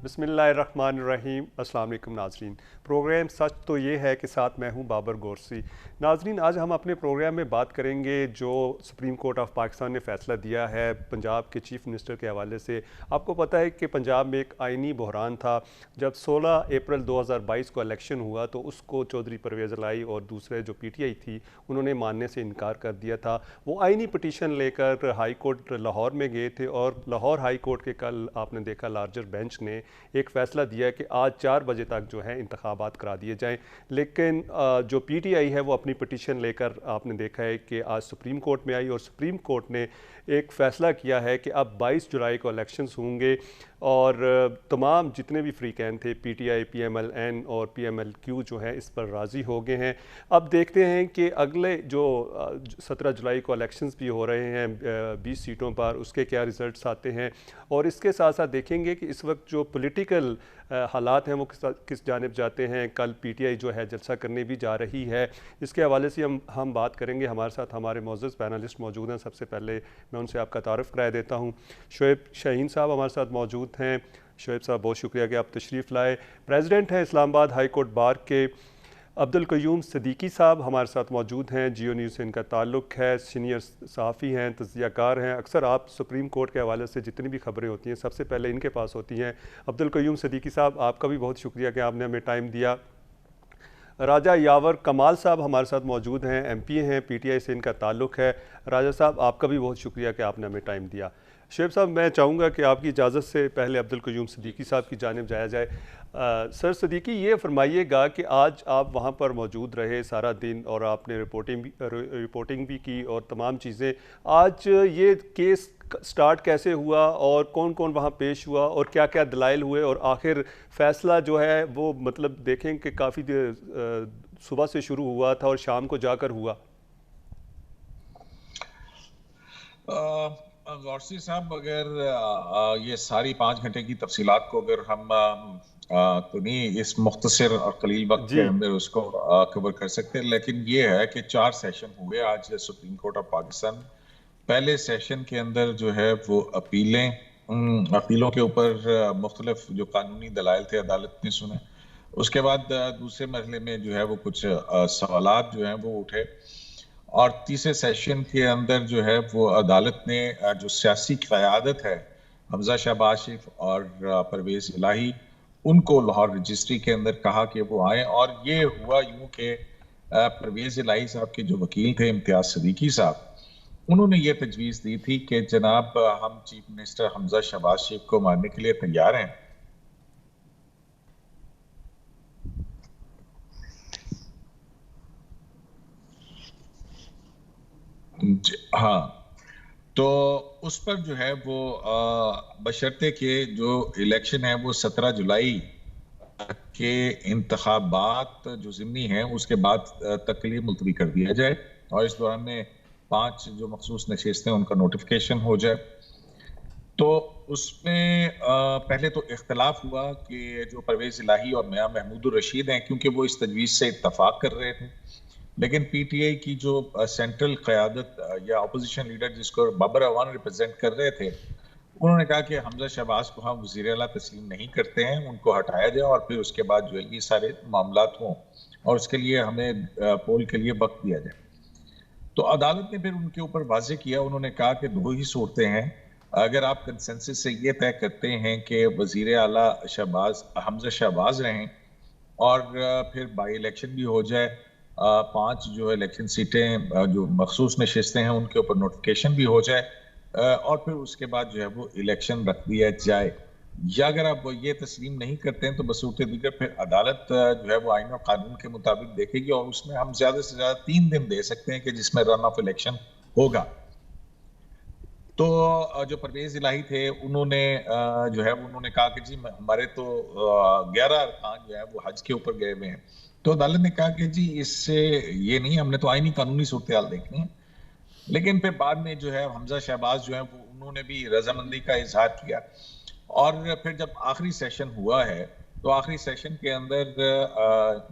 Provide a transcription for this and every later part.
बिस्मिल्लाहिर्रहमानिर्रहीम। अस्सलाम वालेकुम नाज़रीन। प्रोग्राम सच तो ये है कि साथ मैं हूँ बाबर गोरसी। नाज़रीन, आज हम अपने प्रोग्राम में बात करेंगे जो सुप्रीम कोर्ट ऑफ पाकिस्तान ने फ़ैसला दिया है पंजाब के चीफ़ मिनिस्टर के हवाले से। आपको पता है कि पंजाब में एक आइनी बहरान था। जब 16 अप्रैल 2022 को इलेक्शन हुआ तो उसको चौधरी परवेज़ इलाही और दूसरे जो PTI थी उन्होंने मानने से इनकार कर दिया था। वो आइनी पटिशन लेकर हाई कोर्ट लाहौर में गए थे और लाहौर हाई कोर्ट के कल आपने देखा लार्जर बेंच ने एक फ़ैसला दिया कि आज 4 बजे तक जो है इंतखाबात करा दिए जाएं। लेकिन जो PTI है वो अपनी पटिशन लेकर आपने देखा है कि आज सुप्रीम कोर्ट में आई और सुप्रीम कोर्ट ने एक फ़ैसला किया है कि अब 22 जुलाई को इलेक्शंस होंगे और तमाम जितने भी फ्रीकैन थे PTI, PMLN और PMLQ जो है इस पर राज़ी हो गए हैं। अब देखते हैं कि अगले जो 17 जुलाई को इलेक्शंस भी हो रहे हैं 20 सीटों पर, उसके क्या रिज़ल्ट्स आते हैं और इसके साथ साथ देखेंगे कि इस वक्त जो पॉलिटिकल हालात हैं वो किस जानिब जाते हैं। कल PTI जो है जलसा करने भी जा रही है। इसके हवाले से हम बात करेंगे। हमारे साथ हमारे मोअज़्ज़ज़ पैनलिस्ट मौजूद हैं। सबसे पहले मैं उनसे आपका तारुफ़ कराया देता हूँ। शोएब शाहीन साहब हमारे साथ मौजूद हैं। शोएब साहब, बहुत शुक्रिया कि आप तशरीफ़ लाए। प्रेसिडेंट हैं इस्लामाबाद हाई कोर्ट बार के अब्दुल क़य्यूम सिद्दीकी साहब हमारे साथ मौजूद हैं। जियो न्यूज़ से इनका ताल्लुक़ है। सीनियर सहाफ़ी हैं, तज़कियाकार हैं। अक्सर आप सुप्रीम कोर्ट के हवाले से जितनी भी खबरें होती हैं सबसे पहले इनके पास होती हैं। अब्दुल क़य्यूम सिद्दीकी साहब, आपका भी बहुत शुक्रिया कि आपने हमें टाइम दिया। राजा यावर कमाल साहब हमारे साथ मौजूद हैं, MP हैं, PTI से इनका ताल्लुक़ है। राजा साहब, आपका भी बहुत शुक्रिया कि आपने हमें टाइम दिया। शोएब साहब, मैं चाहूँगा कि आपकी इजाज़त से पहले अब्दुल क़य्यूम सिद्दीकी साहब की जानिब जाया जाए। सर सिद्दीकी, ये फरमाइएगा कि आज आप वहाँ पर मौजूद रहे सारा दिन और आपने रिपोर्टिंग भी की और तमाम चीज़ें। आज ये केस स्टार्ट कैसे हुआ और कौन कौन वहाँ पेश हुआ और क्या क्या दलाइल हुए और आखिर फ़ैसला जो है वो मतलब देखें कि काफ़ी सुबह से शुरू हुआ था और शाम को जाकर हुआ। गौरसी साहब, अगर ये सारी 5 घंटे की तफसीलात को अगर हम तो नहीं इस मुख्तसर और कलील वक्त के जी। अंदर उसको कवर कर सकते, लेकिन ये है कि 4 सेशन हुए आज सुप्रीम कोर्ट ऑफ पाकिस्तान। पहले सेशन के अंदर जो है वो अपीलों के ऊपर मुख्तलिफ जो कानूनी दलाइल थे अदालत ने सुने। उसके बाद दूसरे मरहले में जो है वो कुछ सवालात जो हैं वो उठे और तीसरे सेशन के अंदर जो है वो अदालत ने जो सियासी क़यादत है हमजा शहबाज शरीफ और परवेज़ इलाही, उनको लाहौर रजिस्ट्री के अंदर कहा कि वो आए। और ये हुआ यूं कि परवेज़ इलाही साहब के जो वकील थे इम्तियाज सिद्दीकी साहब, उन्होंने ये तजवीज़ दी थी कि जनाब हम चीफ मिनिस्टर हमजा शहबाज शरीफ को मारने के लिए तैयार हैं। हाँ, तो उस पर जो है वो बशर्ते के जो इलेक्शन है वो 17 जुलाई के इंतखाबात जो ज़िमनी हैं उसके बाद तक के लिए मुलतवी कर दिया जाए और इस दौरान में 5 जो मखसूस नशिस्तें उनका नोटिफिकेशन हो जाए। तो उसमें पहले तो इख्तलाफ हुआ कि जो परवेज़ इलाही और मियां महमूदुर रशीद हैं, क्योंकि वो इस तजवीज़ से इत्तफाक कर रहे थे, लेकिन PTI की जो सेंट्रल क़यादत या अपोजिशन लीडर जिसको बाबर अवान रिप्रेजेंट कर रहे थे, उन्होंने कहा कि हमजा शहबाज को हम वज़ीर आला तस्लीम नहीं करते हैं, उनको हटाया जाए और फिर उसके बाद जो है ये सारे मामलात हों और उसके लिए हमें पोल के लिए वक्त दिया जाए। तो अदालत ने फिर उनके ऊपर वाज़ेह किया, उन्होंने कहा कि 2 ही सूरतें हैं। अगर आप कंसेंसस से ये तय करते हैं कि वज़ीर आला हमजा शहबाज रहें और फिर बाई इलेक्शन भी हो जाए, 5 जो इलेक्शन सीटें जो मखसूस नशिस्तें हैं उनके ऊपर नोटिफिकेशन भी हो जाए और फिर उसके बाद जो है वो इलेक्शन रख दिया जाए। या अगर आप ये तस्लीम नहीं करते हैं तो बसूरत दीगर फिर अदालत जो है वो आईन और कानून के मुताबिक देखेगी और उसमें हम ज्यादा से ज्यादा 3 दिन दे सकते हैं कि जिसमें रन ऑफ इलेक्शन होगा। तो जो परवेज़ इलाही थे उन्होंने जो है उन्होंने कहा कि जी हमारे तो 11 अरकान जो है वो हज के ऊपर गए हुए हैं। तो अदालत ने कहा कि जी इससे ये नहीं, हमने तो आईनी कानूनी सूरत-ए-हाल देखनी है। लेकिन फिर बाद में जो है हमजा शहबाज जो है वो उन्होंने भी रजामंदी का इजहार किया और फिर जब आखिरी सेशन हुआ है तो आखिरी सेशन के अंदर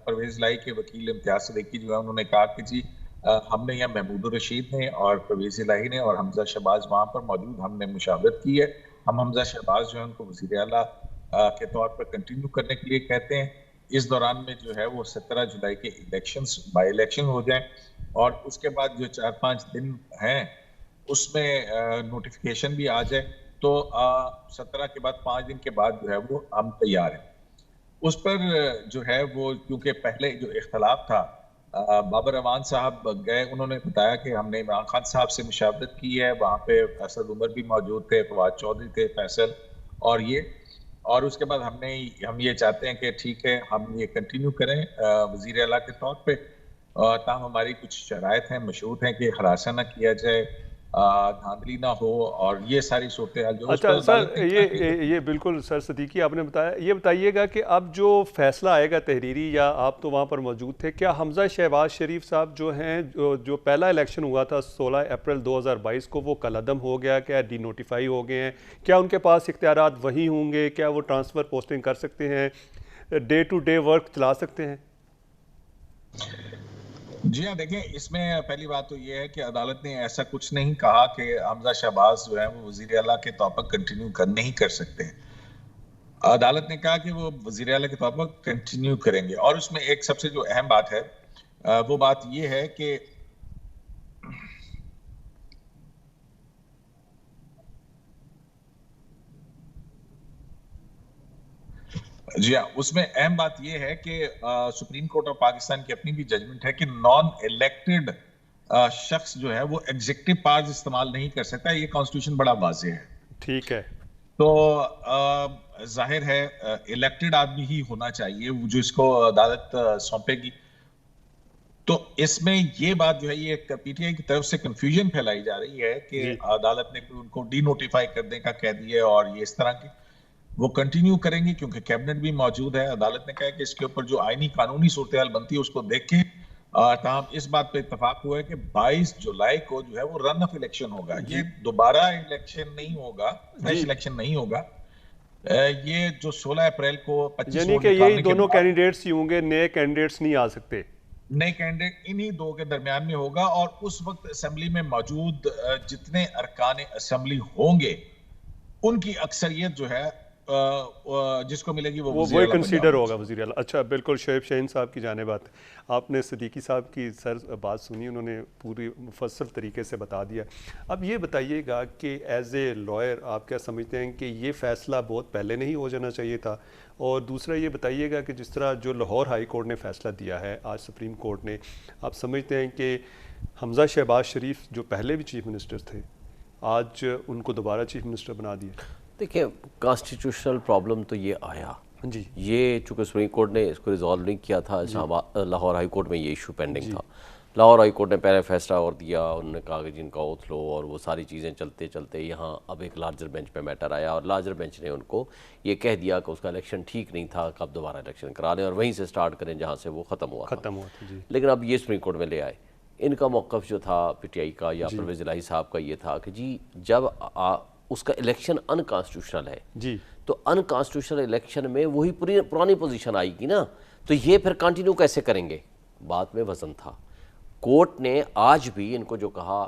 परवेज़ इलाही के वकील इम्तियाज सिद्दीकी जो है उन्होंने कहा कि जी हमने यहाँ महमूदुर रशीद ने और परवेज़ इलाही ने और हमजा शहबाज वहाँ पर मौजूद, हमने मुशावरत की है। हम हमजा शहबाज जो है उनको वज़ीर आला के तौर पर कंटिन्यू करने के लिए कहते हैं। इस दौरान में जो है वो 17 जुलाई के इलेक्शंस बाई इलेक्शन हो जाए और उसके बाद जो 4-5 दिन हैं उसमें नोटिफिकेशन भी आ जाए, तो 17 के बाद 5 दिन के बाद जो है वो हम तैयार हैं। उस पर जो है वो क्योंकि पहले जो इख्तलाफ था, बाबर अवान साहब गए, उन्होंने बताया कि हमने इमरान खान साहब से मुशावरत की है, वहाँ पे असद उमर भी मौजूद थे, फवाद चौधरी थे, फैसल और उसके बाद हम ये चाहते हैं कि ठीक है हम ये कंटिन्यू करें वज़ीर आला के तौर पे, ताहम हमारी कुछ शराइत हैं, मशरूत हैं कि हरासा ना किया जाए, धांधली ना हो और ये सारी सूरत हाल जो उस अच्छा पर अदालत सर, ने ये बिल्कुल सर सदीकी आपने बताया। ये बताइएगा कि अब जो फैसला आएगा तहरीरी, या आप तो वहाँ पर मौजूद थे, क्या हमजा शहबाज शरीफ साहब जो हैं, जो पहला इलेक्शन हुआ था 16 अप्रैल 2022 को, वो कलअदम हो गया, क्या डी नोटिफाई हो गए हैं? क्या उनके पास इख्तियारात वही होंगे? क्या वो ट्रांसफ़र पोस्टिंग कर सकते हैं, डे टू डे वर्क चला सकते हैं? जी हाँ, देखिए इसमें पहली बात तो ये है कि अदालत ने ऐसा कुछ नहीं कहा कि हमजा शहबाज जो है वो वज़ीर आला के तौर पर कंटिन्यू नहीं कर सकते। अदालत ने कहा कि वो वज़ीर आला के तौर पर कंटिन्यू करेंगे और उसमें एक सबसे जो अहम बात है वो बात ये है कि जी हाँ, उसमें अहम बात ये है कि सुप्रीम कोर्ट ऑफ पाकिस्तान की अपनी भी जजमेंट है कि नॉन इलेक्टेड शख्स जो है वो एग्जीक्यूटिव पावर्स इस्तेमाल नहीं कर सकता। ये कॉन्स्टिट्यूशन बड़ा वाज़ेह है। ठीक है। तो जाहिर है इलेक्टेड आदमी ही होना चाहिए वो जो इसको अदालत सौंपेगी। तो इसमें ये बात जो है ये पीटीआई की तरफ से कंफ्यूजन फैलाई जा रही है कि जी अदालत ने उनको डी नोटिफाई करने का कह दिया और ये इस तरह की वो कंटिन्यू करेंगे क्योंकि कैबिनेट भी मौजूद है। अदालत ने कहा कि इसके ऊपर जो आईनी कानूनी सूरत हाल बनती है उसको देख के ताहम इस बात पे इत्तेफाक हुआ है कि 22 जुलाई को जो है वो रन ऑफ इलेक्शन होगा। ये दोबारा इलेक्शन नहीं होगा, फ्रेश जी, इलेक्शन नहीं होगा। ये जो 16 अप्रैल को 25 यानी वोट कि यही निकालने के दोनों बाद कैंडिडेट्स ही होंगे, नए कैंडिडेट्स नहीं आ सकते? नए कैंडिडेट इन्हीं दो के दरमियान में होगा और उस वक्त असेंबली में मौजूद जितने अरकान असेंबली होंगे उनकी अक्सरियत जो है जिसको मिलेगी वो वो वजीर वही आला पंजाब कंसीडर होगा। होगा वज़ीर आला। अच्छा, बिल्कुल शोएब शाहीन साहब की जाने बात। आपने सदीकी साहब की सर बात सुनी, उन्होंने पूरी मुफस्सल तरीके से बता दिया। अब ये बताइएगा कि एज ए लॉयर आप क्या समझते हैं कि ये फ़ैसला बहुत पहले नहीं हो जाना चाहिए था? और दूसरा ये बताइएगा कि जिस तरह जो लाहौर हाई कोर्ट ने फ़ैसला दिया है आज सुप्रीम कोर्ट ने, आप समझते हैं कि हमजा शहबाज शरीफ जो पहले भी चीफ़ मिनिस्टर थे, आज उनको दोबारा चीफ़ मिनिस्टर बना दिया? देखिए, कॉन्स्टिट्यूशनल प्रॉब्लम तो ये आया, जी ये चूँकि सुप्रीम कोर्ट ने इसको रिजॉल्व नहीं किया था, लाहौर हाई कोर्ट में ये इशू पेंडिंग था। लाहौर हाई कोर्ट ने पहले फैसला और दिया, उन्होंने कहा कि जिनका ओथ लो और वो सारी चीज़ें चलते चलते यहाँ अब एक लार्जर बेंच पे मैटर आया और लार्जर बेंच ने उनको ये कह दिया कि उसका इलेक्शन ठीक नहीं था, कब दोबारा इलेक्शन करा लें और वहीं से स्टार्ट करें जहाँ से वो ख़त्म हुआ था। जी लेकिन अब ये सुप्रीम कोर्ट में ले आए। इनका मौक़िफ़ जो था पीटीआई का या परवेज़ इलाही साहब का ये था कि जी जब उसका इलेक्शन अनकॉन्स्टिट्यूशनल है जी तो अनकॉन्स्टिट्यूशनल इलेक्शन में वही पूरी पुरानी पोजीशन आएगी ना, तो ये फिर कंटिन्यू कैसे करेंगे? बात में वजन था। कोर्ट ने आज भी इनको जो कहा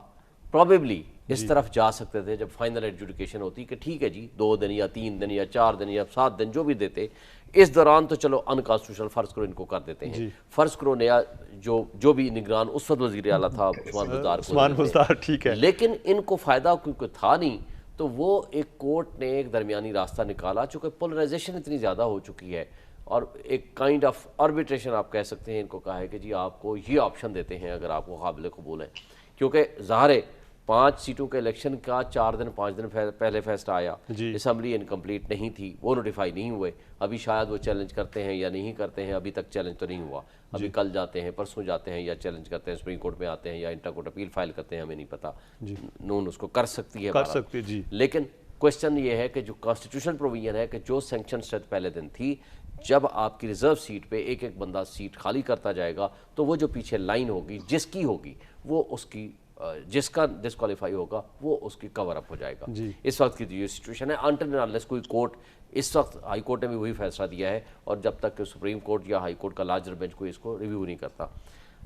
प्रॉबेबली इस तरफ जा सकते थे जब फाइनल एडजुडिकेशन होती कि ठीक है जी 2 दिन या 3 दिन या 4 दिन या 7 दिन जो भी देते, इस दौरान तो चलो अनकॉन्स्टिट्यूशनल फ़र्ज़ करो इनको कर देते हैं। फ़र्ज़ करो नया जो भी निगरान उस वक्त वज़ीर आला था उस्मान बुज़दार, ठीक है, लेकिन इनको फ़ायदा क्योंकि था नहीं, तो वो एक कोर्ट ने एक दरमियानी रास्ता निकाला। चूँकि पोलराइजेशन इतनी ज़्यादा हो चुकी है और एक काइंड ऑफ आर्बिट्रेशन आप कह सकते हैं, इनको कहा है कि जी आपको ये ऑप्शन देते हैं अगर आपको काबिल कबूल है, क्योंकि ज़ाहिर है 5 सीटों के इलेक्शन का 4 दिन 5 दिन पहले फैसला आया, असम्बली इनकम्प्लीट नहीं थी, वो नोटिफाई नहीं हुए। अभी शायद वो चैलेंज करते हैं या नहीं करते हैं, अभी तक चैलेंज तो नहीं हुआ। अभी कल जाते हैं, परसों जाते हैं या चैलेंज करते हैं, सुप्रीम कोर्ट में आते हैं या इंटर कोर्ट अपील फाइल करते हैं, हमें नहीं पता। नून उसको कर सकती है जी। लेकिन क्वेश्चन ये है कि जो कॉन्स्टिट्यूशन प्रोविजन है कि जो सैंक्शन स्टेट पहले दिन थी, जब आपकी रिजर्व सीट पे एक एक बंदा सीट खाली करता जाएगा तो वो जो पीछे लाइन होगी जिसकी होगी वो उसकी जिसका डिस्क्वालीफाई होगा वो उसकी कवर अप हो जाएगा। इस वक्त की जो सिचुएशन है, अनटिल अनलेस कोई कोर्ट, इस वक्त हाई कोर्ट ने भी वही फैसला दिया है और जब तक कि सुप्रीम कोर्ट या हाई कोर्ट का लार्जर बेंच कोई इसको रिव्यू नहीं करता।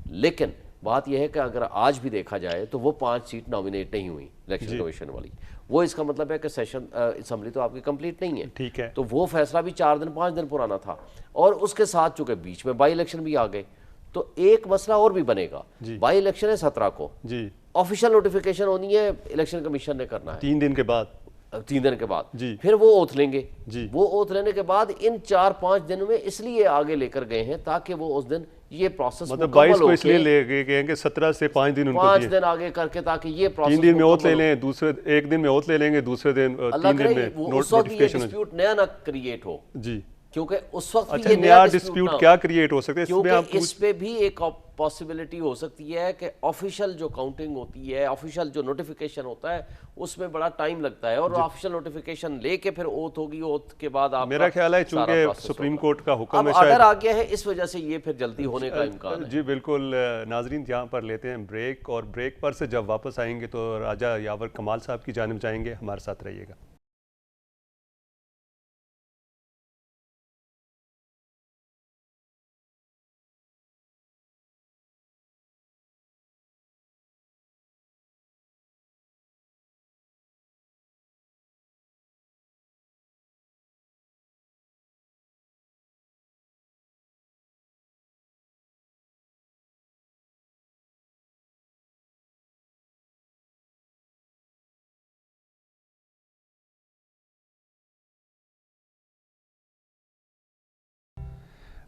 लेकिन बात यह है कि अगर आज भी देखा जाए तो वो 5 सीट नॉमिनेट नहीं हुई इलेक्शन कमीशन वाली, वो इसका मतलब है कि सेशन असम्बली तो आपकी कंप्लीट नहीं है। ठीक है। तो वो फैसला भी 4 दिन 5 दिन पुराना था, और उसके साथ चूंकि बीच में बाई इलेक्शन भी आ गए, तो एक मसला और भी बनेगा। बाई इलेक्शन है 17 को जी, ऑफिशियल नोटिफिकेशन होनी है, इलेक्शन कमीशन ने करना है 3 दिन के बाद, 3 दिन के बाद जी। फिर वो ओथ लेंगे जी। वो ओथ लेने के बाद इन 4-5 दिन में इसलिए आगे लेकर गए हैं ताकि वो उस दिन ये प्रोसेस मतलब 22 को इसलिए ले गए कि 17 से 5 दिन उनको 5 दिन आगे करके, ताकि ये प्रोसेस 3 दिन में ओथ ले लें, दूसरे एक दिन में ओथ ले लेंगे, दूसरे दिन 3 दिन में नोटिफिकेशन डिस्प्यूट नया ना क्रिएट हो जी, क्योंकि उस वक्त अच्छा, नया डिस्प्यूट क्या क्रिएट हो सकता है क्योंकि इस पे भी एक पॉसिबिलिटी हो सकती है कि ऑफिशियल जो काउंटिंग होती है, ऑफिशियल जो नोटिफिकेशन होता है, उसमें बड़ा टाइम लगता है, और ऑफिशियल नोटिफिकेशन लेके फिर ओथ होगी, ओथ के बाद आप, मेरा ख्याल है चूंकि सुप्रीम कोर्ट का हुक्म है, ऑर्डर आ गया है, इस वजह से ये फिर जल्दी होने का इम्कान है। जी बिल्कुल। नाजरीन, यहाँ पर लेते हैं ब्रेक, और ब्रेक पर से जब वापस आएंगे तो राजा यावर कमाल साहब की जानिब जाएंगे। हमारे साथ रहिएगा।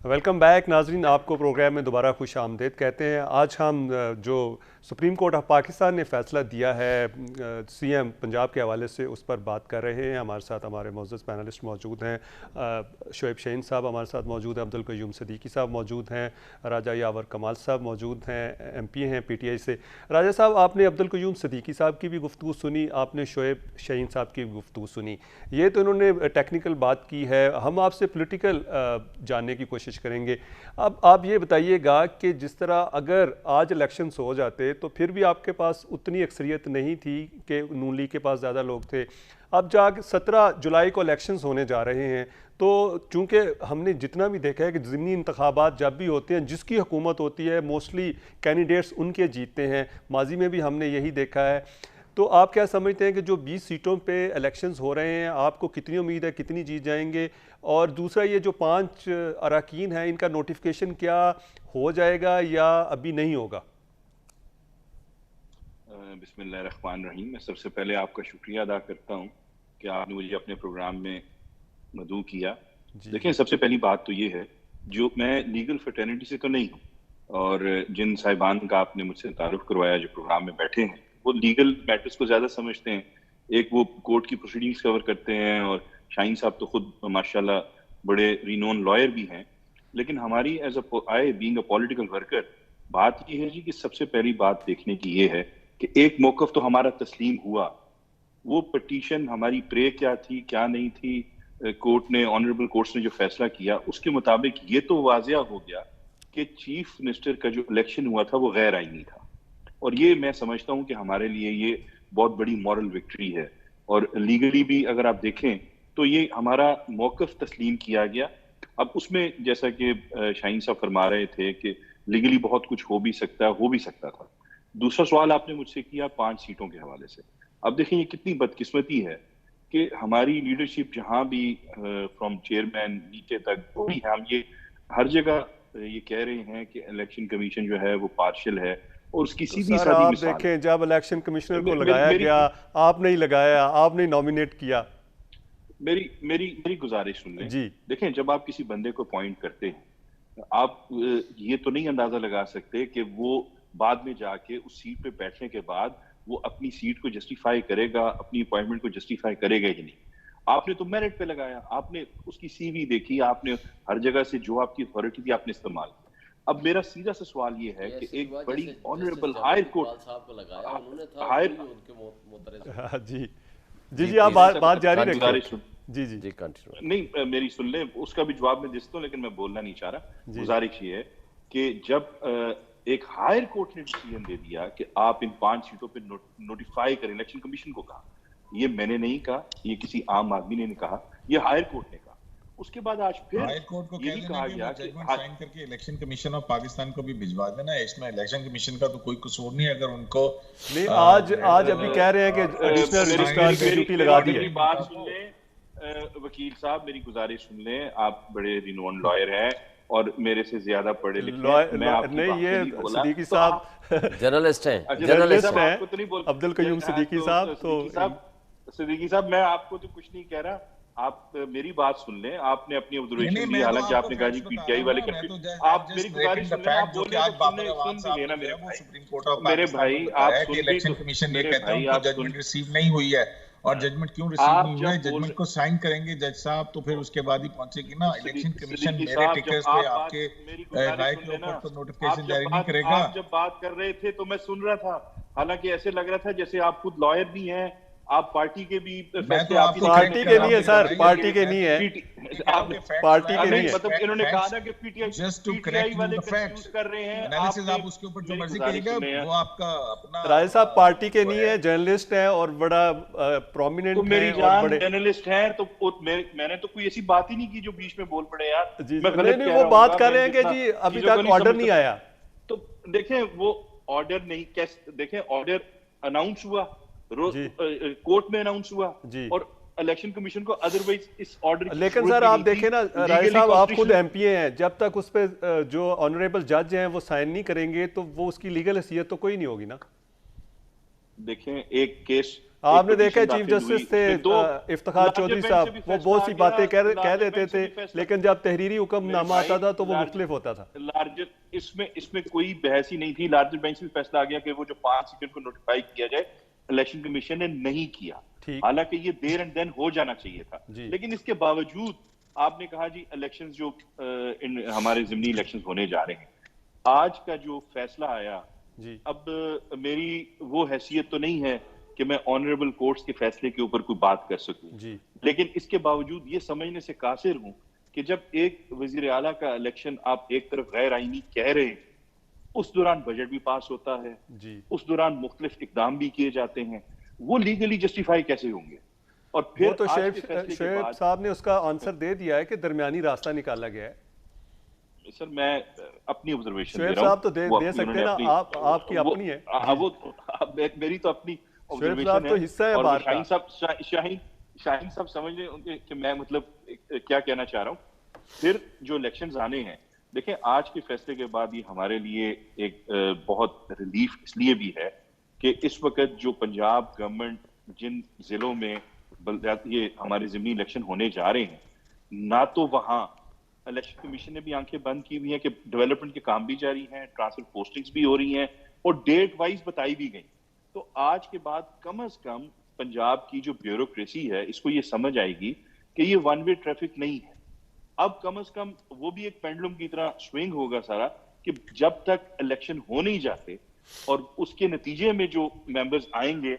वेलकम बैक नाजरीन, आपको प्रोग्राम में दोबारा खुश आमदेद कहते हैं। आज हम जो सुप्रीम कोर्ट ऑफ पाकिस्तान ने फ़ैसला दिया है सीएम पंजाब के हवाले से, उस पर बात कर रहे हैं। हमारे साथ हमारे मोअज़्ज़ज़ पैनलिस्ट मौजूद हैं, शोएब शहीन साहब हमारे साथ मौजूद हैं, अब्दुल क़य्यूम सिद्दीकी साहब मौजूद हैं, राजा यावर कमाल साहब मौजूद हैं, MP हैं PTI से। राजा साहब, आपने अब्दुल क़य्यूम सिद्दीकी साहब की भी गुफ्तगू सुनी, आपने शोएब शहीन साहब की भी गुफ्तगू सुनी। ये तो इन्होंने टेक्निकल बात की है, हम आपसे पोलिटिकल जानने की कोशिश करेंगे। अब आप ये बताइएगा कि जिस तरह अगर आज इलेक्शंस हो जाते तो फिर भी आपके पास उतनी अक्सरियत नहीं थी कि नून लीग के पास ज़्यादा लोग थे। अब जाके 17 जुलाई को इलेक्शंस होने जा रहे हैं, तो चूंकि हमने जितना भी देखा है कि ज़िमनी इंतखाबात जब भी होते हैं, जिसकी हुकूमत होती है मोस्टली कैंडिडेट्स उनके जीतते हैं, माजी में भी हमने यही देखा है। तो आप क्या समझते हैं कि जो 20 सीटों पे इलेक्शंस हो रहे हैं, आपको कितनी उम्मीद है कितनी जीत जाएंगे? और दूसरा, ये जो 5 अरकान हैं, इनका नोटिफिकेशन क्या हो जाएगा या अभी नहीं होगा? बिस्मिल्लाहिर्रहमानिर्रहीम। मैं सबसे पहले आपका शुक्रिया अदा करता हूँ कि आपने मुझे अपने प्रोग्राम में मदऊ किया। देखिए, सबसे पहली बात तो ये है, जो मैं लीगल फ्रेटर्निटी से तो नहीं हूँ, और जिन साहिबान का आपने मुझसे तारुफ करवाया जो प्रोग्राम में बैठे हैं, वो लीगल मैटर्स को ज़्यादा समझते हैं। एक वो कोर्ट की प्रोसीडिंग्स कवर करते हैं, और शाहीन साहब तो खुद माशाल्लाह बड़े रिनोन लॉयर भी हैं। लेकिन हमारी as I being a political worker, बात ये है जी कि सबसे पहली बात देखने की ये है कि एक मौक़िफ़ तो हमारा तस्लीम हुआ, वो पटिशन हमारी प्रे क्या थी क्या नहीं थी, कोर्ट ने, ऑनरेबल कोर्ट्स ने जो फैसला किया उसके मुताबिक ये तो वाज़िया हो गया कि चीफ मिनिस्टर का जो इलेक्शन हुआ था वो गैर आईनी था। और ये मैं समझता हूँ कि हमारे लिए ये बहुत बड़ी मॉरल विक्ट्री है, और लीगली भी अगर आप देखें तो ये हमारा मौक़िफ़ तस्लीम किया गया। अब उसमें जैसा कि शाहीन साहब फरमा रहे थे कि लीगली बहुत कुछ हो भी सकता था। दूसरा सवाल आपने मुझसे किया 5 सीटों के हवाले से। अब देखिए, ये कितनी बदकिस्मती है कि हमारी लीडरशिप जहां भी फ्रॉम चेयरमैन नीचे तक भी है, हम ये हर जगह ये कह रहे हैं कि इलेक्शन कमीशन जो है वो पार्शियल है, और उसकी सीधी सादी मिसाल देखें, जब इलेक्शन कमिश्नर को लगाया गया, आप नहीं लगाया, आप नहीं नॉमिनेट किया। मेरी गुजारिश सुन लें जी। देखें, जब आप किसी बंदे को अपॉइंट करते हैं, आप ये तो नहीं अंदाजा लगा सकते कि वो बाद में जाके उस सीट पे बैठने के बाद वो अपनी सीट को जस्टिफाई करेगा, अपनी अपॉइंटमेंट को जस्टिफाई करेगा ही नहीं। आपने तो मेरिट पे लगाया, आपने उसकी CV देखी, आपने हर जगह से जो आपकी अथॉरिटी थी आपने इस्तेमाल की। अब मेरा सीधा सा सवाल ये है कि एक बड़ी ऑनरेबल हायर कोर्ट जी आप बात जारी रखें। जी कंटिन्यू। नहीं, मेरी सुन ले, उसका भी जवाब मैं देता हूँ, लेकिन मैं बोलना नहीं चाह रहा। गुजारिश ये है कि जब एक हायर कोर्ट ने डिसीजन दे दिया कि आप इन 5 सीटों पे नोटिफाई करें, इलेक्शन कमीशन को कहा, ये मैंने नहीं कहा, ये किसी आम आदमी ने नहीं कहा, ये हायर कोर्ट ने कहा। उसके बाद आज फिर हाई कोर्ट को यही कह कहा देना कि गया वो कि जजमेंट साइन करके इलेक्शन कमीशन ऑफ पाकिस्तान को भी भिजवा देना। इसमें इलेक्शन कमीशन का तो कोई कसूर नहीं है अगर उनको नहीं, आज अभी कह रहे हैं कि एडिशनल रजिस्ट्रार की ड्यूटी लगा दी है। मेरी बात सुन लें वकील साहब, मेरी गुजारिश सुन लें। आप बड़े रिनोन लॉयर हैं और मेरे से ज्यादा पढ़े लिखे हैं। मैं आपकी नहीं, बात ये नहीं बोला सिद्दीकी तो साहब जर्नलिस्ट हैं, जर्नलिस्ट हैं, आपको तो नहीं बोल अब्दुल कयूम सिद्दीकी साहब। तो सिद्दीकी साहब, मैं आपको तो कुछ नहीं कह रहा, आप मेरी बात सुन लें। आपने अपनी ऑब्जर्वेशन ली, हालांकि आपने कहा जी पीटीआई वाले आप मेरी गुजारिश सुन लें। आप बोल रहे हैं सुन भी लेना मेरे भाई। सुप्रीम कोर्ट ऑफ मेरे भाई आप सुन भी इलेक्शन कमीशन ये कहता है उनको जजमेंट रिसीव नहीं हुई है, और जजमेंट क्यों रिसीव नहीं हुई है, जजमेंट को साइन करेंगे जज साहब तो फिर उसके बाद ही पहुंचेगी ना इलेक्शन कमीशन। मेरे टिकट्स पे आपके राय के ऊपर तो नोटिफिकेशन जारी नहीं करेगा। आप जब बात कर रहे थे तो मैं सुन रहा था, हालांकि ऐसे लग रहा था जैसे आप खुद लॉयर भी हैं, आप पार्टी के भी फैसले आपकी पार्टी के नहीं है सर, पार्टी के नहीं है, पार्टी के नहीं है। मतलब इन्होंने कहा ना कि पीटीआई जस्ट टू करेक्ट वाले द फैक्ट्स कर रहे हैं। एनालिसिस आप उसके ऊपर जो मर्जी करिएगा, वो आपका अपना। राय साहब पार्टी के नहीं है, जर्नलिस्ट हैं और बड़ा प्रोमिनेंट तो मेरी जान जर्नलिस्ट हैं तो मैंने तो कोई ऐसी बात ही नहीं की जो बीच में बोल पड़े यार। नहीं, वो बात कर रहे हैं कि जी अभी तक ऑर्डर नहीं आया। तो देखें वो ऑर्डर नहीं, कैसे देखें, ऑर्डर अनाउंस हुआ, कोर्ट में अनाउंस हुआ और इलेक्शन कमीशन को अदरवाइज इस ऑर्डर। लेकिन सर आप देखें ना राय साहब, आप खुद एमपीए हैं, जब तक उस पे जो ऑनरेबल जज हैं वो साइन नहीं करेंगे तो वो उसकी लीगल हैसियत तो कोई नहीं होगी ना। देखें एक केस आपने देखा चीफ जस्टिस थे इफ्तिखार चौधरी साहब, वो बहुत सी बातें कह देते थे, लेकिन जब तहरीरी हुक्मनामा आता था तो वो मुख्तलिफ होता था। लार्जर इसमें कोई बहस ही नहीं थी। लार्जर बेंच में फैसला आ गया कि वो जो 5 सेकंड को नोटिफाई किया जाए, इलेक्शन कमीशन ने नहीं किया। हालांकि ये देर एंड देन हो जाना चाहिए था, लेकिन इसके बावजूद आपने कहा जी इलेक्शंस जो हमारे ज़िमनी इलेक्शंस होने जा रहे हैं, आज का जो फैसला आया, अब मेरी वो हैसियत तो नहीं है कि मैं ऑनरेबल कोर्ट्स के फैसले के ऊपर कोई बात कर सकूं, लेकिन इसके बावजूद ये समझने से कासिर हूं कि जब एक वजीर आला का इलेक्शन आप एक तरफ गैर आईनी कह रहे हैं, उस दौरान बजट भी पास होता है, उस दौरान मुख्तलिफ इकदाम भी किए जाते हैं, वो लीगली जस्टिफाई कैसे होंगे? और फिर वो तो शोएब साहब ने उसका आंसर दे दिया है कि दरमियानी रास्ता निकाला गया है। सर मैं अपनी ऑब्जर्वेशन शोएब साहब तो दे सकते हैं ना, आपकी अपनी है। मेरी तो अपनी शोएब साहब तो हिस्सा है बात का। शाहीन साहब समझ रहे कि मैं मतलब क्या कहना चाह रहा हूँ। फिर जो इलेक्शंस आने हैं, देखें आज के फैसले के बाद ये हमारे लिए एक बहुत रिलीफ इसलिए भी है कि इस वक्त जो पंजाब गवर्नमेंट जिन जिलों में ये हमारे ज़िमनी इलेक्शन होने जा रहे हैं, ना तो वहाँ इलेक्शन कमीशन ने भी आंखें बंद की हुई हैं कि डेवलपमेंट के काम भी जारी हैं, ट्रांसफर पोस्टिंग्स भी हो रही हैं और डेट वाइज बताई भी गई। तो आज के बाद कम से कम पंजाब की जो ब्यूरोक्रेसी है इसको ये समझ आएगी कि ये वन वे ट्रैफिक नहीं है। अब कम से कम वो भी एक पेंडुलम की तरह स्विंग होगा सारा, कि जब तक इलेक्शन हो नहीं जाते और उसके नतीजे में जो मेंबर्स आएंगे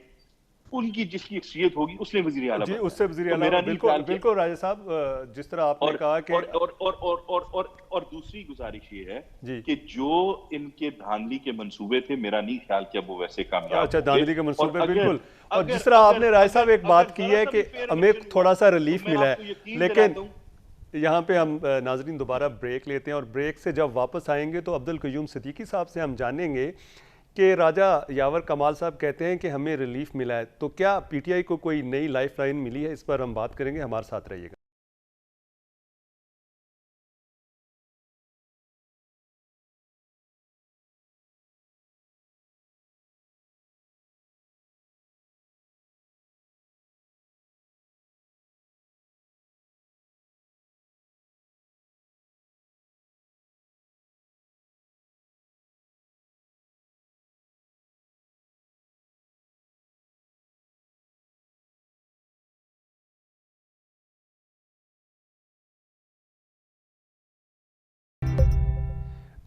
उनकी जिसकी अक्सरियत होगी उसने वजीर आला जी, उससे वजीर आला। बिल्कुल राजा साहब, जिस तरह आपने कहा कि और दूसरी गुजारिश ये है कि जो इनके धांधली के मंसूबे थे, मेरा नहीं ख्याल कि अब वो वैसे कामयाब। अच्छा, धांधली के मंसूबे, बिल्कुल। और जिस तरह आपने राय साहब एक बात की है कि हमें थोड़ा सा रिलीफ मिला है, लेकिन यहाँ पे हम नाजरीन दोबारा ब्रेक लेते हैं और ब्रेक से जब वापस आएंगे तो अब्दुल कयूम सिद्दीकी साहब से हम जानेंगे कि राजा यावर कमाल साहब कहते हैं कि हमें रिलीफ मिला है, तो क्या पीटीआई को कोई नई लाइफ लाइन मिली है? इस पर हम बात करेंगे, हमारे साथ रहिएगा।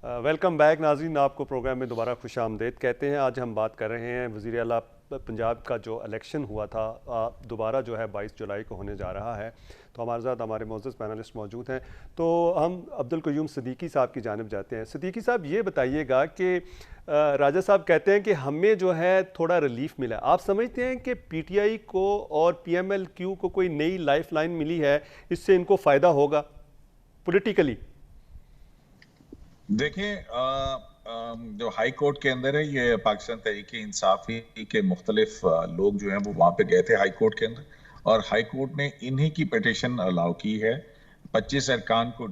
वेलकम बैक नाज़रीन, आपको प्रोग्राम में दोबारा खुश आमदेद कहते हैं। आज हम बात कर रहे हैं वज़ीर आला पंजाब का जो इलेक्शन हुआ था, दोबारा जो है 22 जुलाई को होने जा रहा है। तो हमारे साथ हमारे मोअज़्ज़ज़ पैनलिस्ट मौजूद हैं। तो हम अब्दुल कयूम सिद्दीकी साहब की जानिब जाते हैं। सिद्दीकी साहब, ये बताइएगा कि राजा साहब कहते हैं कि हमें जो है थोड़ा रिलीफ मिला। आप समझते हैं कि पीटीआई को और पीएमएलक्यू को कोई नई लाइफलाइन मिली है, इससे इनको फ़ायदा होगा पॉलिटिकली? देखिए, जो हाई कोर्ट के अंदर है, ये पाकिस्तान तहरीक इंसाफ के मुख्तलिफ लोग जो हैं वो वहाँ पे गए थे हाई कोर्ट के अंदर, और हाई कोर्ट ने इन्हीं की पिटीशन अलाउ की है। 25 अरकान को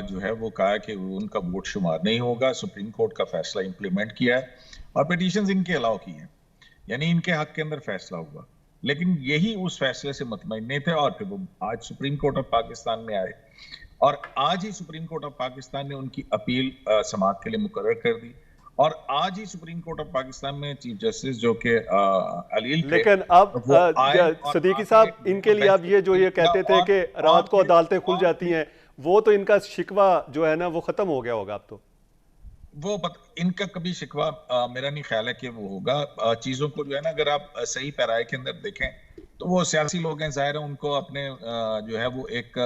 जो है वो कहा कि उनका वोट शुमार नहीं होगा। सुप्रीम कोर्ट का फैसला इंप्लीमेंट किया है और पिटीशन इनके अलाउ की है, यानी इनके हक के अंदर फैसला हुआ। लेकिन यही उस फैसले से मुतमईन नहीं थे और फिर वो आज सुप्रीम कोर्ट ऑफ पाकिस्तान में आए और आज ही सुप्रीम कोर्ट ऑफ पाकिस्तान ने उनकी अपील समाअत के लिए मुकर्रर कर दी और आज ही सुप्रीम कोर्ट ऑफ पाकिस्तान में चीफ जस्टिस जो कि अलील थे, लेकिन अब सदीकी साहब, इनके लिए अब ये जो ये कहते थे कि रात को अदालतें खुल जाती हैं, वो तो इनका शिकवा जो है ना वो खत्म हो गया होगा अब तो। इनका कभी शिकवा मेरा नहीं ख्याल है कि वो होगा। चीजों को जो है ना, अगर आप सही पैराए के अंदर देखें तो वो सियासी लोग हैं, जाहिर है उनको अपने जो है वो एक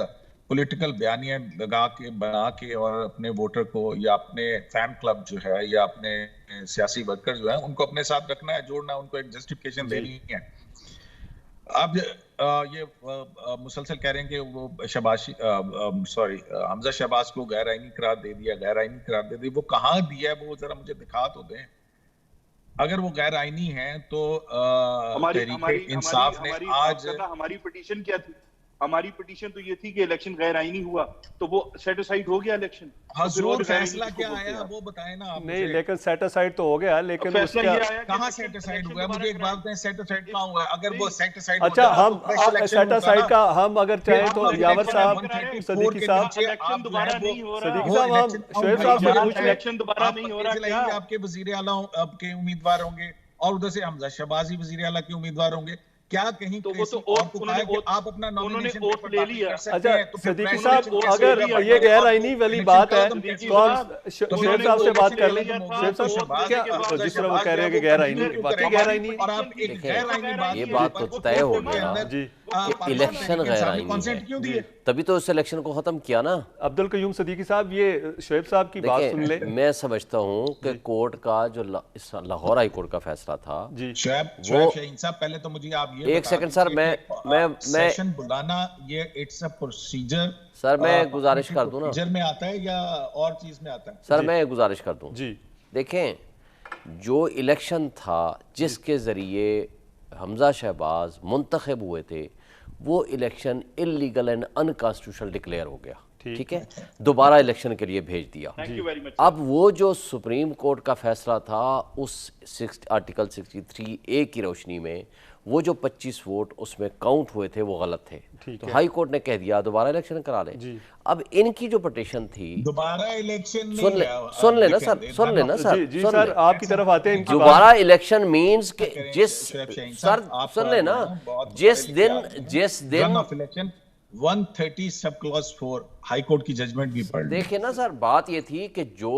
पॉलिटिकल बयानियां लगा के बना के और अपने वोटर को या अपने फैन क्लब जो है या अपने सियासी वर्कर जो है उनको अपने साथ रखना है, जोड़ना, उनको एक जस्टिफिकेशन देनी है। अब ये मुसलसल कह रहे हैं कि वो हमजा शहबाज को गैर आईनी करार दे दिया, गैर आईनी करार दे दी। वो कहाँ दिया है वो जरा मुझे दिखा तो दें। अगर वो गैर आईनी है तो तहरीक इंसाफ ने आज, हमारी पिटीशन क्या थी? हमारी पिटीशन तो ये थी कि इलेक्शन गैर आईनी हुआ, तो वो सेट असाइड हो गया इलेक्शन। हजूर फैसला क्या आया वो बताए ना आप। नहीं, लेकिन सेट असाइड तो हो गया, लेकिन उसका कहां सेट असाइड हुआ? मुझे एक बात बताएं, सेट असाइड कहां हुआ? अगर वो सेट असाइड, अच्छा, हम सेट असाइड का हम अगर चाहें तो यावर साहब, सदीकी साहब, इलेक्शन दोबारा नहीं हो रहा, सदीकी साहब, हम शोएब साहब से पूछ लें, इलेक्शन दोबारा नहीं हो रहा क्या? आपके वजीर आला आपके उम्मीदवार होंगे और उधर से हमजा शहबाज वजीर आला के उम्मीदवार होंगे, क्या कहीं तो वो तो आप अपना नॉमिनेशन पेपर ले लिया। अच्छा सदीकी साहब, अगर ये गैर आईनी वाली बात है तो हम शोएब साहब से बात कर लें। शोएब साहब, क्या जिस तरह वो कह रहे हैं कि गैर आईनी, वाकई गैर आईनी, और आप एक गैर आईनी बात, ये बात तो तय हो गया जी कि इलेक्शन गैर आईनी क्यों दिए, तभी तो उस इलेक्शन को खत्म किया ना। अब्दुल कयूम सदीकी साहब, ये शोएब साहब की बात सुन ले। मैं समझता हूँ कि कोर्ट का जो लाहौर हाई कोर्ट का फैसला था जी, पहले तो मुझे आप ये एक सेकंड सर, मैं सेशन बुलाना, ये इट्स अ प्रोसीजर। सर मैं गुजारिश कर दूं ना, प्रोसीजर में आता है या और चीज में आता है? सर मैं गुजारिश कर दूं जी। देखें, जो इलेक्शन था जिसके जरिए हमजा शहबाज मुंतखब हुए थे, वो election illegal and unconstitutional declare हो गया, ठीक है, दोबारा इलेक्शन के लिए भेज दिया। अब वो जो सुप्रीम कोर्ट का फैसला था उस आर्टिकल 63A की रोशनी में, वो जो 25 वोट उसमें काउंट हुए थे वो गलत थे, तो हाई कोर्ट ने कह दिया दोबारा इलेक्शन करा लें। अब इनकी जो पिटीशन थी, दोबारा इलेक्शन सुन लेना सर, सुन लेना सर, जी सर, आपकी तरफ आते हैं। दोबारा इलेक्शन मींस कि जिस सर सुन लेना, जिस दिन 130 सब क्लॉज 4 हाई कोर्ट की जजमेंट भी पढ़ देखिए ना सर, बात ये थी कि जो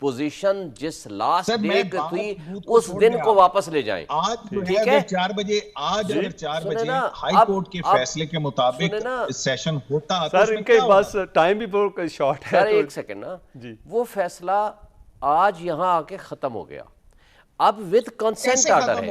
पोजीशन जिस लास्ट डेट थी उस दिन को वापस ले जाएं। आज ठीक है, 4 बजे, आज अगर 4 बजे हाई कोर्ट के फैसले के मुताबिक सेशन होता सर, इनके पास टाइम भी बहुत शॉर्ट है। सर एक सेकंड ना जी, वो फैसला आज यहाँ आके खत्म हो गया। अब विद कंसेंट ऑर्डर है,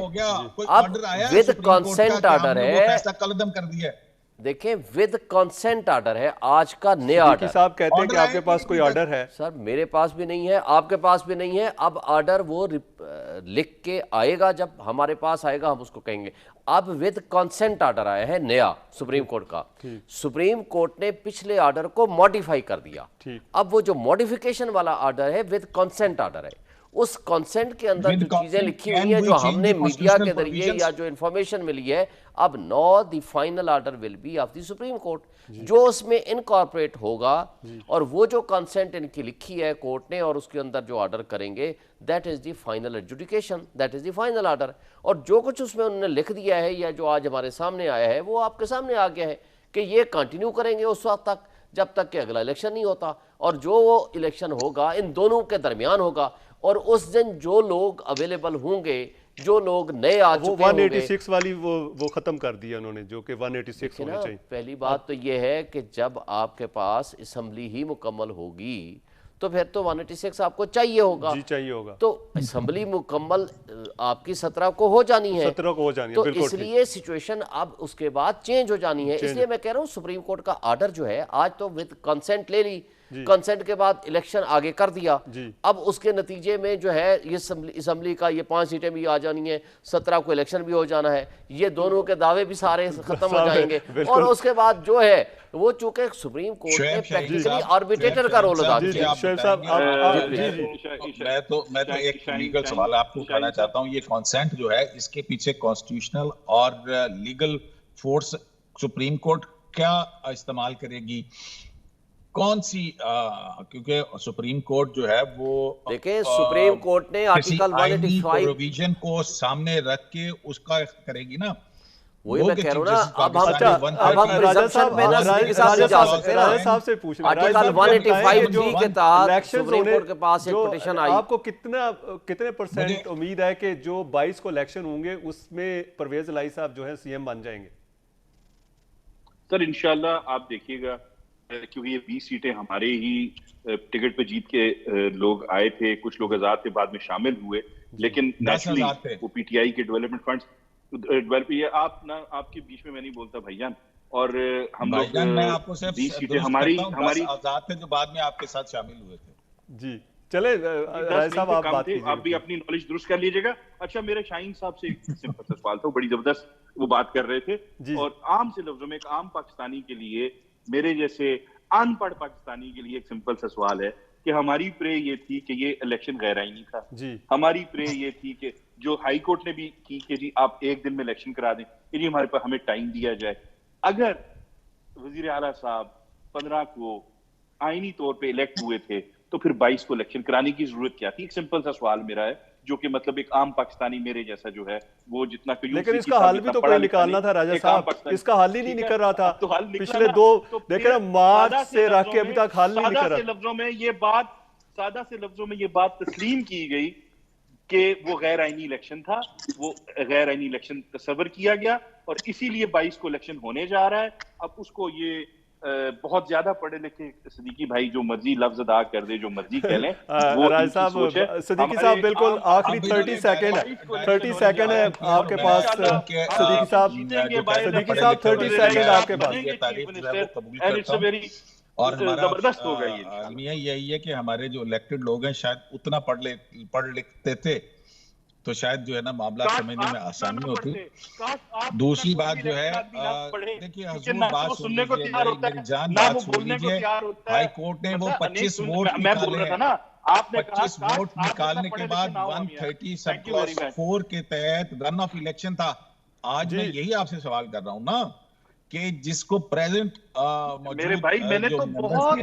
अब विद कंसेंट ऑर्डर है, फैसला कलदम कर दिया है। देखें, विद कंसेंट ऑर्डर है आज का नया ऑर्डर। साहब कहते हैं कि आपके पास कोई ऑर्डर है। सर मेरे पास भी नहीं है, आपके पास भी नहीं है। अब ऑर्डर वो लिख के आएगा, जब हमारे पास आएगा हम उसको कहेंगे। अब विद कंसेंट ऑर्डर आया है नया सुप्रीम कोर्ट का। सुप्रीम कोर्ट ने पिछले ऑर्डर को मॉडिफाई कर दिया। अब वो जो मॉडिफिकेशन वाला ऑर्डर है विद कंसेंट ऑर्डर है। उस कंसेंट के अंदर जो चीजें लिखी हुई हैं, जो हमने मीडिया के जरिए या जो इंफॉर्मेशन मिली है, अब know the final order will be of the supreme court, जो उसमें इनकॉर्पोरेट होगा। और वो जो कंसेंट इनकी लिखी है कोर्ट ने और उसके अंदर जो ऑर्डर करेंगे, that is the final adjudication, that is the final order. और जो कुछ उसमें उन्होंने लिख दिया है या जो आज हमारे सामने आया है, वो आपके सामने आ गया है कि ये कंटिन्यू करेंगे उस वक्त तक जब तक कि अगला इलेक्शन नहीं होता। और जो वो इलेक्शन होगा इन दोनों के दरमियान होगा, और उस दिन जो लोग अवेलेबल होंगे, जो लोग नए आ चुके होंगे, 186 वाली वो खत्म कर दिया उन्होंने, जो कि 186 होनी चाहिए। पहली बात तो ये है कि जब आपके पास असेंबली ही मुकम्मल होगी तो फिर तो 186 आपको चाहिए होगा। जी चाहिए होगा। तो असम्बली मुकम्मल आपकी 17 को हो जानी है, 17 को हो जानी है, तो बिल्कुल इसलिए सिचुएशन अब उसके बाद चेंज हो जानी है। इसलिए मैं कह रहा हूँ सुप्रीम कोर्ट का आर्डर जो है आज तो विद कंसेंट ले ली, कंसेंट के बाद इलेक्शन आगे कर दिया। अब उसके नतीजे में जो है ये असम्बली का ये 5 सीटें भी आ जानी है, 17 को इलेक्शन भी हो जाना है, ये दोनों के दावे भी सारे खत्म हो जाएंगे। और उसके बाद जो है वो चूंकि सुप्रीम कोर्ट ने प्रैक्टिकली आर्बिट्रेटर का रोल अदा किया। मैं तो एक लीगल सवाल आपको उठाना चाहता हूँ। ये कॉन्सेंट जो है इसके पीछे कॉन्स्टिट्यूशनल और लीगल फोर्स सुप्रीम कोर्ट क्या इस्तेमाल करेगी, कौन सी क्योंकि सुप्रीम कोर्ट जो है वो देखिए सुप्रीम कोर्ट ने आर्टिकल 185 प्रोविजन को सामने रख के उसका करेगी ना। वही मैं कह रहा हूं ना। अब हम प्रिजम्पशन में ना के साथ जा सकते हैं। राजा साहब से पूछना, आर्टिकल 185 के तहत सुप्रीम कोर्ट के पास एक पिटीशन आई। आपको कितने परसेंट उम्मीद है कि जो 22 को इलेक्शन होंगे उसमें परवेज इलाही साहब जो है सीएम बन जाएंगे? सर इंशाल्लाह आप देखिएगा, क्योंकि ये 20 सीटें हमारे ही टिकट पे जीत के लोग आए थे, कुछ लोग आजाद थे बाद में शामिल हुए, लेकिन नेचुरली वो पीटीआई के डेवलपमेंट फंड्स डेवलप, ये आप ना आपके बीच में मैं नहीं बोलता भाईजान, और हम लोग 20 सीटें हमारी आजाद थे जो बाद में आपके साथ शामिल हुए थे। जी चले साहब आप बात कीजिए, आप भी अपनी नॉलेज दुरुस्त कर लीजिएगा। अच्छा मेरे शाहीन साहब से एक सिंपल सवाल था, बड़ी जबरदस्त वो बात कर रहे थे, और आम से लफ्जों में एक आम पाकिस्तानी के लिए, मेरे जैसे अनपढ़ पाकिस्तानी के लिए एक सिंपल सा सवाल है कि हमारी प्रे ये थी कि ये इलेक्शन गैर आईनी था जी। हमारी प्रे ये थी कि जो हाई कोर्ट ने भी की कि जी आप एक दिन में इलेक्शन करा दें, जी हमारे पास हमें टाइम दिया जाए। अगर वजीर आला साहब 15 को आईनी तौर पे इलेक्ट हुए थे तो फिर 22 को इलेक्शन कराने की जरूरत क्या थी? एक सिंपल सा सवाल मेरा है, जो कि मतलब एक आम पाकिस्तानी मेरे जैसा जो है वो जितना, लेकिन इसका हल भी तो कोई निकालना था राजा साहब, इसका हल ही नहीं निकल रहा था। तो पिछले दो देखिए मार्च से रख के अभी तक हल नहीं निकल रहा। सादा से लफ्जों में ये बात तस्लीम की गई कि वो गैर आईनी इलेक्शन था, वो गैर आईनी इलेक्शन तस्वर किया गया, और इसीलिए 22 को इलेक्शन होने जा रहा है। अब उसको ये बहुत ज्यादा पढ़े लिखे सदीकी भाई जो मर्जी लफ्ज अदा कर दे, जो मर्जी कह लें, वो सदीकी साहब बिल्कुल आखिरी 30 सेकंड है आपके पास। सदीकी साहब 30 सेकंड आपके पास। और जबरदस्त होगा ये अलमिया यही है कि हमारे जो इलेक्टेड लोग हैं शायद उतना पढ़ लिखते थे तो शायद जो है ना मामला समझने में आसानी होती। दूसरी बात जो है, देखिए हुजूर बात सुन लीजिए, मेरी जान बात सुन लीजिए। हाई कोर्ट ने वो 25 वोट निकाले हैं, 25 वोट निकालने के बाद 130/4 के तहत रन ऑफ इलेक्शन था। आज मैं यही आपसे सवाल कर रहा हूँ ना कि जिसको प्रेजेंट मेरे भाई मैंने तो बहुत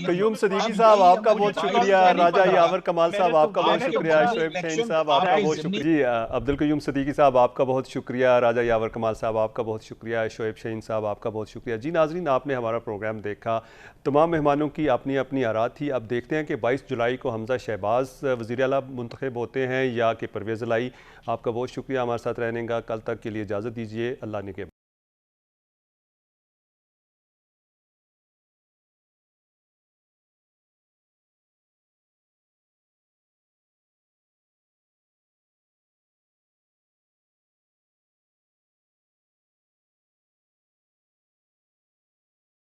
कयूम सदीकी साहब आपका बहुत शुक्रिया, राजा यावर कमाल साहब आपका बहुत शुक्रिया, शोएब शाहीन साहब आपका बहुत शुक्रिया, जी अब्दुल कयूम सदीकी साहब आपका बहुत शुक्रिया, राजा यावर कमाल साहब आपका बहुत शुक्रिया, शोएब शाहीन साहब आपका बहुत शुक्रिया। जी नाजरीन, आपने हमारा प्रोग्राम देखा, तमाम मेहमानों की अपनी अपनी आरा थी। अब देखते हैं कि 22 जुलाई को हमजा शहबाज वज़ीर आला मुंतखब होते हैं या कि परवेज़ इलाही। आपका बहुत शुक्रिया हमारे साथ रहने का। कल तक के लिए इजाज़त दीजिए। अल्लाह निगहबान।